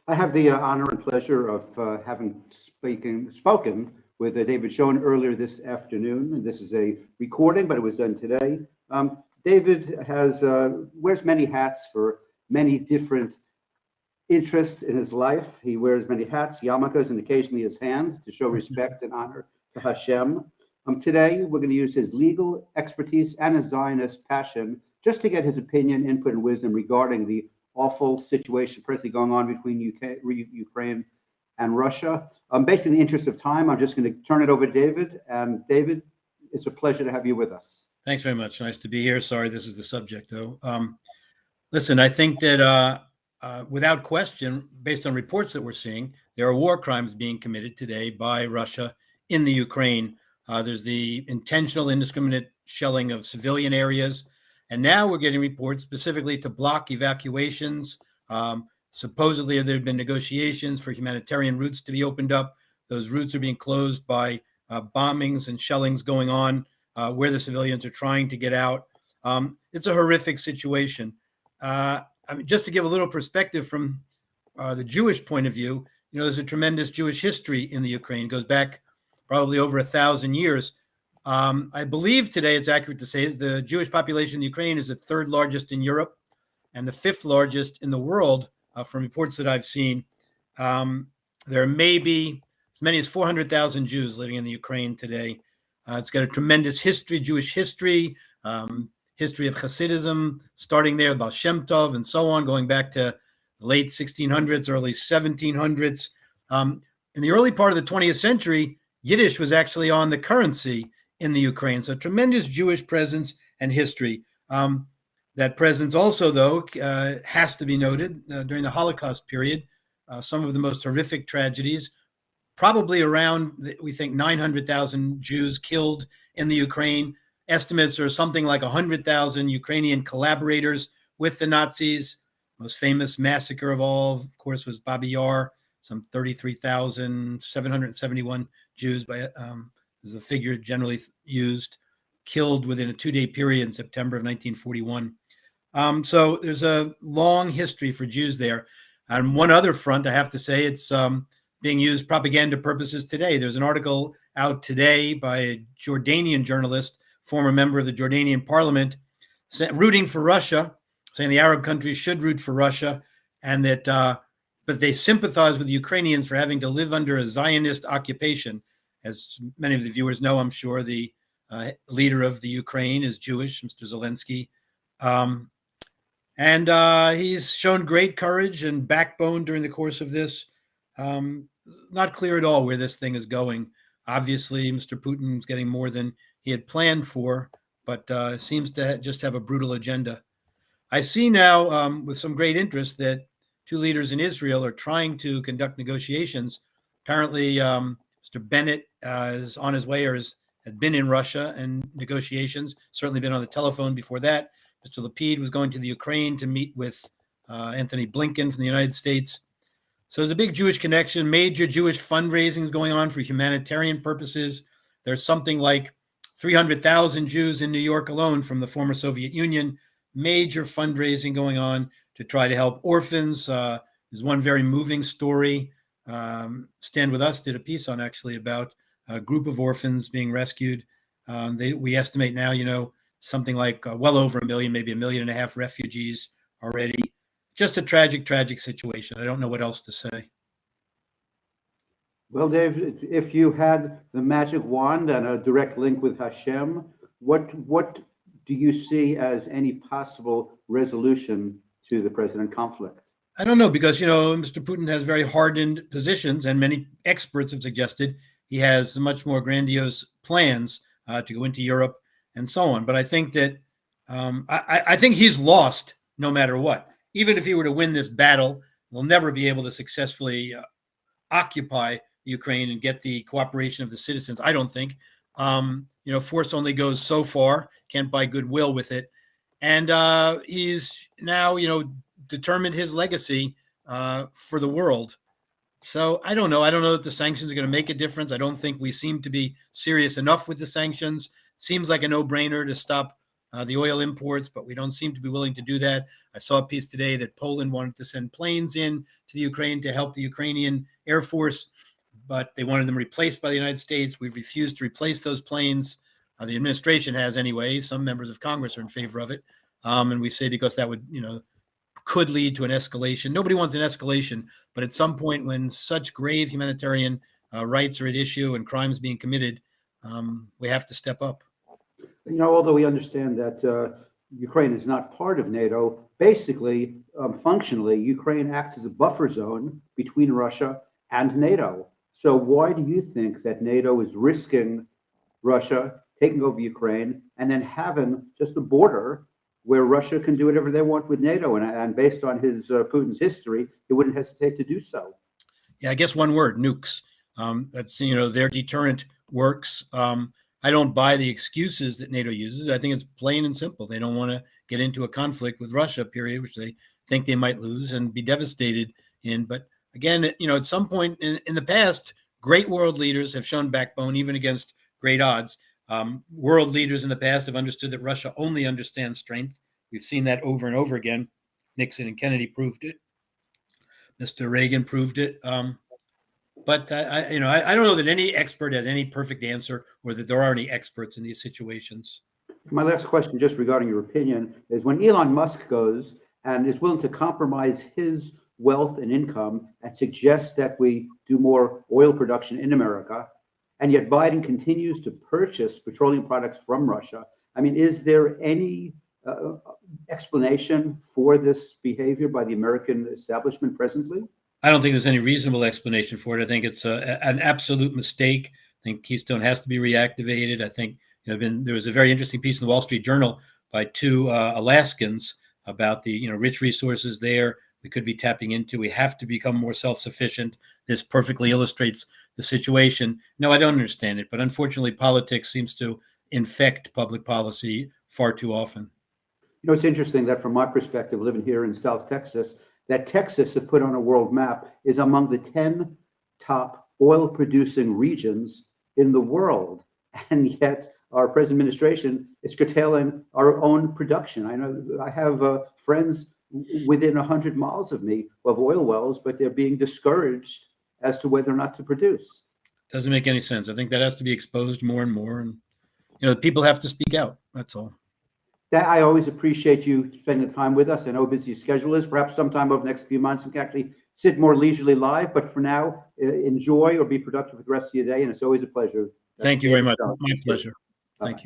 I have the honor and pleasure of having spoken with David Schoen earlier this afternoon. And this is a recording, but it was done today. David wears many hats for many different interests in his life. He wears many hats, yarmulkes, and occasionally his hand to show respect and honor to Hashem. Today, we're going to use his legal expertise and his Zionist passion just to get his opinion, input, and wisdom regarding the awful situation presently going on between Ukraine and Russia. Basically, in the interest of time, I'm just going to turn it over to David. And David, it's a pleasure to have you with us. Thanks very much. Nice to be here. Sorry, this is the subject, though. Listen, I think that without question, based on reports that we're seeing, there are war crimes being committed today by Russia in the Ukraine. There's the intentional, indiscriminate shelling of civilian areas. And now we're getting reports specifically to block evacuations. Supposedly, there have been negotiations for humanitarian routes to be opened up. Those routes are being closed by bombings and shellings going on where the civilians are trying to get out. It's a horrific situation. Just to give a little perspective from the Jewish point of view, there's a tremendous Jewish history in the Ukraine. It goes back probably over 1,000 years. I believe today it's accurate to say that the Jewish population in the Ukraine is the third largest in Europe and the fifth largest in the world, from reports that I've seen. There may be as many as 400,000 Jews living in the Ukraine today. It's got a tremendous history, Jewish history, history of Hasidism, starting there, Baal Shem Tov, and so on, going back to the late 1600s, early 1700s. In the early part of the 20th century, Yiddish was actually on the currency in the Ukraine. So tremendous Jewish presence and history. That presence also, though, has to be noted during the Holocaust period. Some of the most horrific tragedies, probably around, we think, 900,000 Jews killed in the Ukraine. Estimates are something like 100,000 Ukrainian collaborators with the Nazis. Most famous massacre of all, of course, was Babi Yar. Some 33,771 Jews, is the figure generally used, killed within a 2-day period in September of 1941. So there's a long history for Jews there. On one other front, I have to say, it's being used propaganda purposes today. There's an article out today by a Jordanian journalist, former member of the Jordanian parliament, rooting for Russia, saying the Arab countries should root for Russia, and that, but they sympathize with the Ukrainians for having to live under a Zionist occupation. As many of the viewers know, I'm sure, the leader of the Ukraine is Jewish, Mr. Zelensky. And he's shown great courage and backbone during the course of this. Not clear at all where this thing is going. Obviously, Mr. Putin's getting more than he had planned for, but seems to just have a brutal agenda. I see now with some great interest that two leaders in Israel are trying to conduct negotiations. Apparently, Mr. Bennett is on his way or had been in Russia and negotiations, certainly been on the telephone before that. Mr. Lapid was going to the Ukraine to meet with Anthony Blinken from the United States. So there's a big Jewish connection, major Jewish fundraising going on for humanitarian purposes. There's something like 300,000 Jews in New York alone from the former Soviet Union, major fundraising going on to try to help orphans. There's one very moving story. Stand With Us did a piece on actually about a group of orphans being rescued. We estimate now, something like well over 1 million, maybe 1.5 million refugees already. Just a tragic, tragic situation. I don't know what else to say. Well, Dave, if you had the magic wand and a direct link with Hashem, what do you see as any possible resolution to the present conflict? I don't know, because, Mr. Putin has very hardened positions, and many experts have suggested he has much more grandiose plans to go into Europe and so on. But I think that I think he's lost no matter what. Even if he were to win this battle, we'll never be able to successfully occupy Ukraine and get the cooperation of the citizens, I don't think. Force only goes so far, can't buy goodwill with it. And he's now, determined his legacy for the world. So I don't know. I don't know that the sanctions are going to make a difference. I don't think we seem to be serious enough with the sanctions. Seems like a no-brainer to stop the oil imports, but we don't seem to be willing to do that. I saw a piece today that Poland wanted to send planes in to the Ukraine to help the Ukrainian Air Force, but they wanted them replaced by the United States. We've refused to replace those planes. The administration has anyway. Some members of Congress are in favor of it. And we say because that would, could lead to an escalation. Nobody wants an escalation, but at some point when such grave humanitarian rights are at issue and crimes being committed, we have to step up. Although we understand that Ukraine is not part of NATO, basically, functionally, Ukraine acts as a buffer zone between Russia and NATO. So why do you think that NATO is risking Russia taking over Ukraine and then having just a border where Russia can do whatever they want with NATO? And based on Putin's history, he wouldn't hesitate to do so. Yeah, I guess one word, nukes. That's, their deterrent works. I don't buy the excuses that NATO uses. I think it's plain and simple. They don't want to get into a conflict with Russia, period, which they think they might lose and be devastated in. But again, at some point in the past, great world leaders have shown backbone, even against great odds. World leaders in the past have understood that Russia only understands strength. We've seen that over and over again. Nixon and Kennedy proved it. Mr. Reagan proved it. But I don't know that any expert has any perfect answer, or that there are any experts in these situations. My last question, just regarding your opinion, is when Elon Musk goes and is willing to compromise his wealth and income and suggests that we do more oil production in America, and yet Biden continues to purchase petroleum products from Russia. I mean, is there any explanation for this behavior by the American establishment presently? I don't think there's any reasonable explanation for it. I think it's an absolute mistake. I think Keystone has to be reactivated. I think there was a very interesting piece in the Wall Street Journal by two Alaskans about the rich resources there we could be tapping into. We have to become more self-sufficient. This perfectly illustrates the situation. No, I don't understand it, but unfortunately, politics seems to infect public policy far too often. It's interesting that from my perspective, living here in South Texas, that Texas, if put on a world map, is among the 10 top oil-producing regions in the world. And yet our present administration is curtailing our own production. I know I have friends within 100 miles of me who have oil wells, but they're being discouraged as to whether or not to produce. Doesn't make any sense. I think that has to be exposed more and more. And, people have to speak out. That's all. I always appreciate you spending the time with us. I know how busy your schedule is. Perhaps sometime over the next few months we can actually sit more leisurely live. But for now, enjoy or be productive with the rest of your day. And it's always a pleasure. Thank you very much. My pleasure. Thank you.